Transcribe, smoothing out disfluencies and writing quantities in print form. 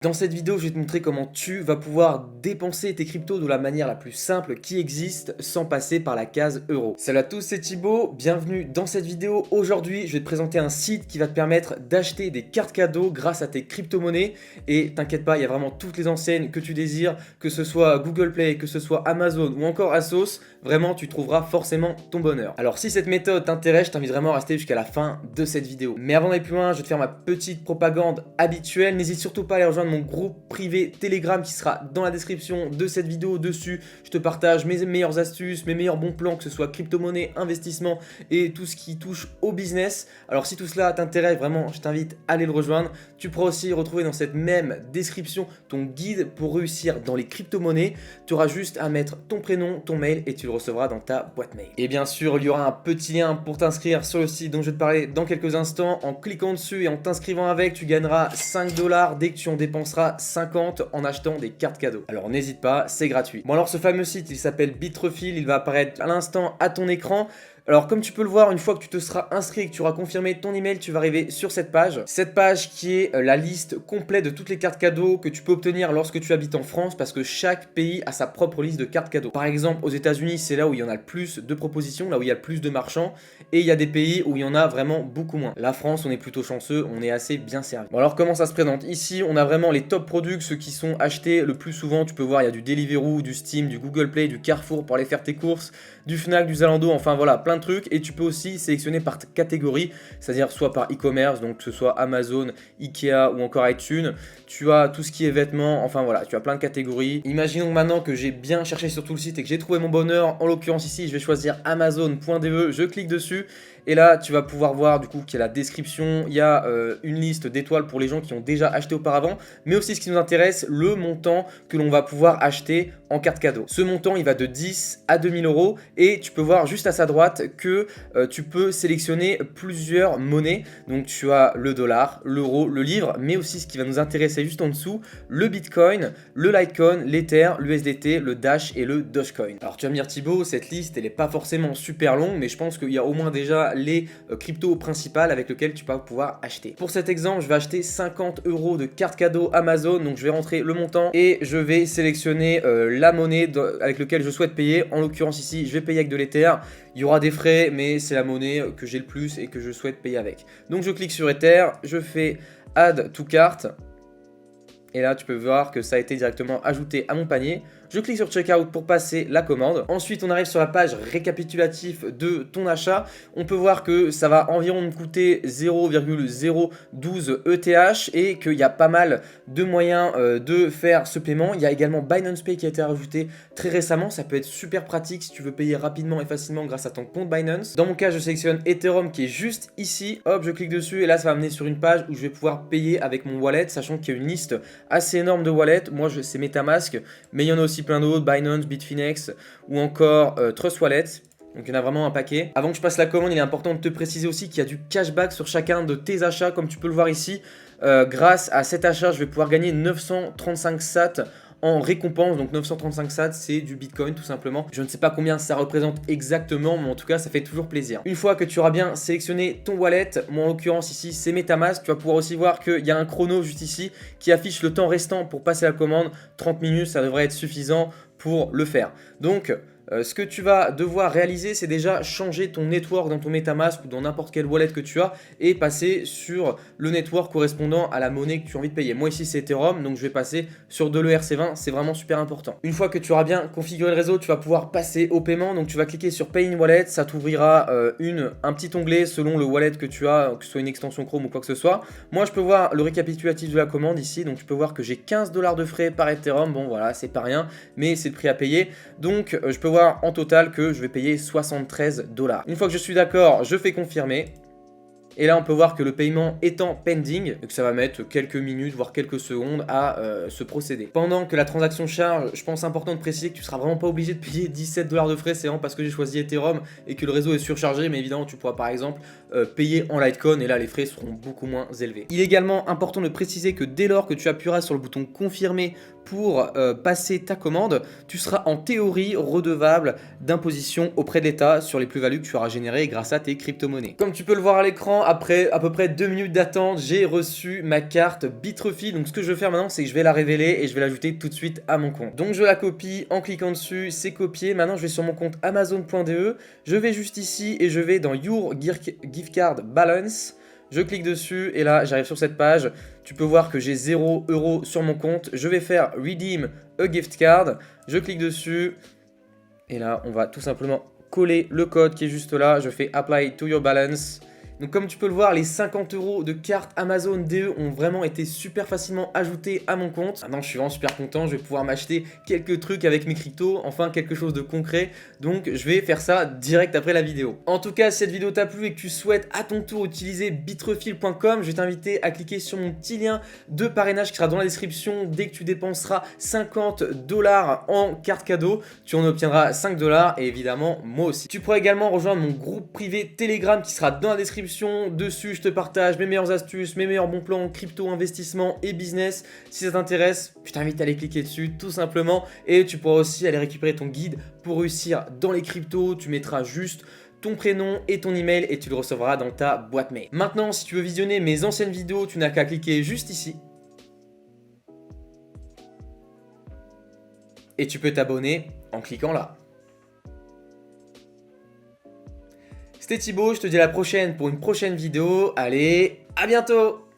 Dans cette vidéo, je vais te montrer comment tu vas pouvoir dépenser tes cryptos de la manière la plus simple qui existe sans passer par la case euro. Salut à tous, c'est Thibaut, bienvenue dans cette vidéo. Aujourd'hui, je vais te présenter un site qui va te permettre d'acheter des cartes cadeaux grâce à tes crypto-monnaies. Et t'inquiète pas, il y a vraiment toutes les enseignes que tu désires, que ce soit Google Play, que ce soit Amazon ou encore Asos. Vraiment, tu trouveras forcément ton bonheur. Alors si cette méthode t'intéresse, je t'invite vraiment à rester jusqu'à la fin de cette vidéo. Mais avant d'aller plus loin, je vais te faire ma petite propagande habituelle. N'hésite surtout pas à aller rejoindre mon groupe privé Telegram qui sera dans la description de cette vidéo. Dessus, je te partage mes meilleures astuces, mes meilleurs bons plans, que ce soit crypto-monnaie, investissement et tout ce qui touche au business. Alors si tout cela t'intéresse, vraiment, je t'invite à aller le rejoindre. Tu pourras aussi retrouver dans cette même description ton guide pour réussir dans les crypto-monnaies. Tu auras juste à mettre ton prénom, ton mail et tu le recevras dans ta boîte mail. Et bien sûr, il y aura un petit lien pour t'inscrire sur le site dont je vais te parler dans quelques instants. En cliquant dessus et en t'inscrivant avec, tu gagneras 5 $ dès que tu en dépenseras 50 en achetant des cartes cadeaux. Alors n'hésite pas, c'est gratuit. Bon alors ce fameux site, il s'appelle Bitrefill, il va apparaître à l'instant à ton écran. Alors comme tu peux le voir, une fois que tu te seras inscrit et que tu auras confirmé ton email, tu vas arriver sur cette page. Cette page qui est la liste complète de toutes les cartes cadeaux que tu peux obtenir lorsque tu habites en France, parce que chaque pays a sa propre liste de cartes cadeaux. Par exemple, aux États-Unis, c'est là où il y en a le plus de propositions, là où il y a le plus de marchands, et il y a des pays où il y en a vraiment beaucoup moins. La France, on est plutôt chanceux, on est assez bien servi. Bon alors comment ça se présente? Ici, on a vraiment les top products, ceux qui sont achetés le plus souvent. Tu peux voir, il y a du Deliveroo, du Steam, du Google Play, du Carrefour pour aller faire tes courses, du Fnac, du Zalando, enfin voilà, plein de trucs. Et tu peux aussi sélectionner par catégorie, c'est-à-dire soit par e-commerce, donc que ce soit Amazon, Ikea ou encore iTunes. Tu as tout ce qui est vêtements, enfin voilà, tu as plein de catégories. Imaginons maintenant que j'ai bien cherché sur tout le site et que j'ai trouvé mon bonheur. En l'occurrence ici, je vais choisir Amazon.de, je clique dessus. Et là, tu vas pouvoir voir du coup qu'il y a la description, il y a une liste d'étoiles pour les gens qui ont déjà acheté auparavant, mais aussi ce qui nous intéresse, le montant que l'on va pouvoir acheter en carte cadeau. Ce montant, il va de 10 à 2000 € et tu peux voir juste à sa droite que tu peux sélectionner plusieurs monnaies. Donc tu as le dollar, l'euro, le livre, mais aussi ce qui va nous intéresser juste en dessous, le Bitcoin, le Litecoin, l'Ether, l'USDT, le Dash et le Dogecoin. Alors tu vas me dire Thibaut, cette liste, elle n'est pas forcément super longue, mais je pense qu'il y a au moins déjà les cryptos principales avec lesquelles tu vas pouvoir acheter. Pour cet exemple, je vais acheter 50 € de carte cadeau Amazon, donc je vais rentrer le montant et je vais sélectionner la monnaie avec laquelle je souhaite payer. En l'occurrence ici, je vais payer avec de l'Ether. Il y aura des frais, mais c'est la monnaie que j'ai le plus et que je souhaite payer avec. Donc je clique sur Ether, je fais Add to Cart. Et là, tu peux voir que ça a été directement ajouté à mon panier. Je clique sur Checkout pour passer la commande. Ensuite, on arrive sur la page récapitulative de ton achat. On peut voir que ça va environ me coûter 0,012 ETH et qu'il y a pas mal de moyens de faire ce paiement. Il y a également Binance Pay qui a été rajouté très récemment. Ça peut être super pratique si tu veux payer rapidement et facilement grâce à ton compte Binance. Dans mon cas, je sélectionne Ethereum qui est juste ici. Hop, je clique dessus et là, ça va m'amener sur une page où je vais pouvoir payer avec mon wallet, sachant qu'il y a une liste assez énorme de wallets. Moi, c'est MetaMask, mais il y en a aussi plein d'autres, Binance, Bitfinex ou encore Trust Wallet. Donc il y en a vraiment un paquet. Avant que je passe la commande, il est important de te préciser aussi qu'il y a du cashback sur chacun de tes achats, comme tu peux le voir ici. Grâce à cet achat, je vais pouvoir gagner 935 sats en récompense. Donc 935 sats, c'est du Bitcoin tout simplement. Je ne sais pas combien ça représente exactement, mais en tout cas ça fait toujours plaisir. Une fois que tu auras bien sélectionné ton wallet, moi en l'occurrence ici c'est MetaMask, tu vas pouvoir aussi voir qu'il y a un chrono juste ici qui affiche le temps restant pour passer la commande. 30 minutes, ça devrait être suffisant pour le faire. Donc ce que tu vas devoir réaliser, c'est déjà changer ton network dans ton MetaMask ou dans n'importe quel wallet que tu as et passer sur le network correspondant à la monnaie que tu as envie de payer. Moi ici c'est Ethereum, donc je vais passer sur de l'ERC20, c'est vraiment super important. Une fois que tu auras bien configuré le réseau, tu vas pouvoir passer au paiement. Donc tu vas cliquer sur Pay in Wallet, ça t'ouvrira un petit onglet selon le wallet que tu as, que ce soit une extension Chrome ou quoi que ce soit. Moi je peux voir le récapitulatif de la commande ici, donc tu peux voir que j'ai 15 $ de frais par Ethereum. Bon voilà, c'est pas rien, mais c'est le prix à payer. Donc je peux voir en total que je vais payer 73 $. Une fois que je suis d'accord, je fais confirmer. Et là, on peut voir que le paiement est en pending, et que ça va mettre quelques minutes, voire quelques secondes à se procéder. Pendant que la transaction charge, je pense important de préciser que tu ne seras vraiment pas obligé de payer 17 $ de frais. C'est vraiment parce que j'ai choisi Ethereum et que le réseau est surchargé. Mais évidemment, tu pourras par exemple payer en Litecoin et là, les frais seront beaucoup moins élevés. Il est également important de préciser que dès lors que tu appuieras sur le bouton confirmer pour passer ta commande, tu seras en théorie redevable d'imposition auprès de l'État sur les plus-values que tu auras générées grâce à tes crypto-monnaies. Comme tu peux le voir à l'écran, après à peu près 2 minutes d'attente, j'ai reçu ma carte Bitrefill. Donc ce que je vais faire maintenant, c'est que je vais la révéler et je vais l'ajouter tout de suite à mon compte. Donc je la copie en cliquant dessus, c'est copié. Maintenant je vais sur mon compte Amazon.de, je vais juste ici et je vais dans Your Gift Card Balance. Je clique dessus et là j'arrive sur cette page. Tu peux voir que j'ai 0 € sur mon compte. Je vais faire Redeem a Gift Card. Je clique dessus et là on va tout simplement coller le code qui est juste là. Je fais Apply to your balance. Donc comme tu peux le voir, les 50 € de carte Amazon DE ont vraiment été super facilement ajoutés à mon compte. Maintenant je suis vraiment super content, je vais pouvoir m'acheter quelques trucs avec mes cryptos, enfin quelque chose de concret. Donc je vais faire ça direct après la vidéo. En tout cas, si cette vidéo t'a plu et que tu souhaites à ton tour utiliser bitrefill.com, je vais t'inviter à cliquer sur mon petit lien de parrainage qui sera dans la description. Dès que tu dépenseras 50 $ en carte cadeau, tu en obtiendras 5 $ et évidemment moi aussi. Tu pourras également rejoindre mon groupe privé Telegram qui sera dans la description. Dessus, je te partage mes meilleures astuces, mes meilleurs bons plans crypto, investissement et business. Si ça t'intéresse, je t'invite à aller cliquer dessus tout simplement. Et tu pourras aussi aller récupérer ton guide pour réussir dans les cryptos. Tu mettras juste ton prénom et ton email et tu le recevras dans ta boîte mail. Maintenant, si tu veux visionner mes anciennes vidéos, tu n'as qu'à cliquer juste ici. Et tu peux t'abonner en cliquant là. C'était Thibaut, je te dis à la prochaine pour une prochaine vidéo. Allez, à bientôt!